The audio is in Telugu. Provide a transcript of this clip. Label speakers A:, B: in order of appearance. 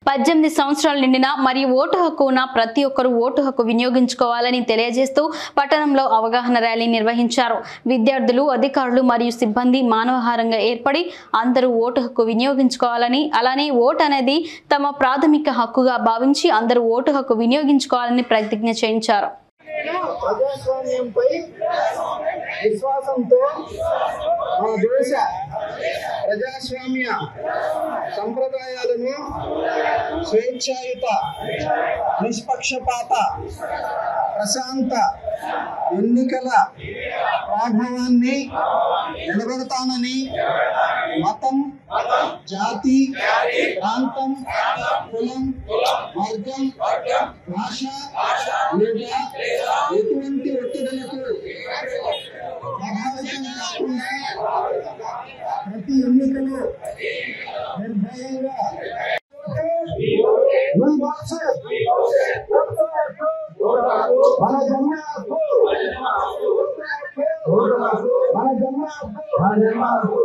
A: 18 సంవత్సరాలు నిండిన మరియు ఓటు హక్కు ఉన్న ప్రతి ఒక్కరూ ఓటు హక్కు వినియోగించుకోవాలని తెలియజేస్తూ పట్టణంలో అవగాహన ర్యాలీ నిర్వహించారు. విద్యార్థులు, అధికారులు మరియు సిబ్బంది మానవహారంగా ఏర్పడి అందరూ ఓటు హక్కు వినియోగించుకోవాలని, అలానే ఓటు అనేది తమ ప్రాథమిక హక్కుగా భావించి అందరూ ఓటు హక్కు వినియోగించుకోవాలని ప్రతిజ్ఞ చేయించారు.
B: ప్రజాస్వామ్యంపై విశ్వాసంతో మన దేశ ప్రజాస్వామ్య సంప్రదాయాలను స్వేచ్ఛాయుత, నిష్పక్షపాత, ప్రశాంత ఎన్నికల ప్రాభవాన్ని నిలబెడతానని మతం, జాతి, ప్రాంతం, కులం, వర్గం, భాష లేదా ఎటువంటి ఒత్తిడులకు ప్రభావితం కాకుండా ప్రతి ఎన్నికలో నిర్భయంగా మన జన్మ హక్కు, మన జన్మ హక్కు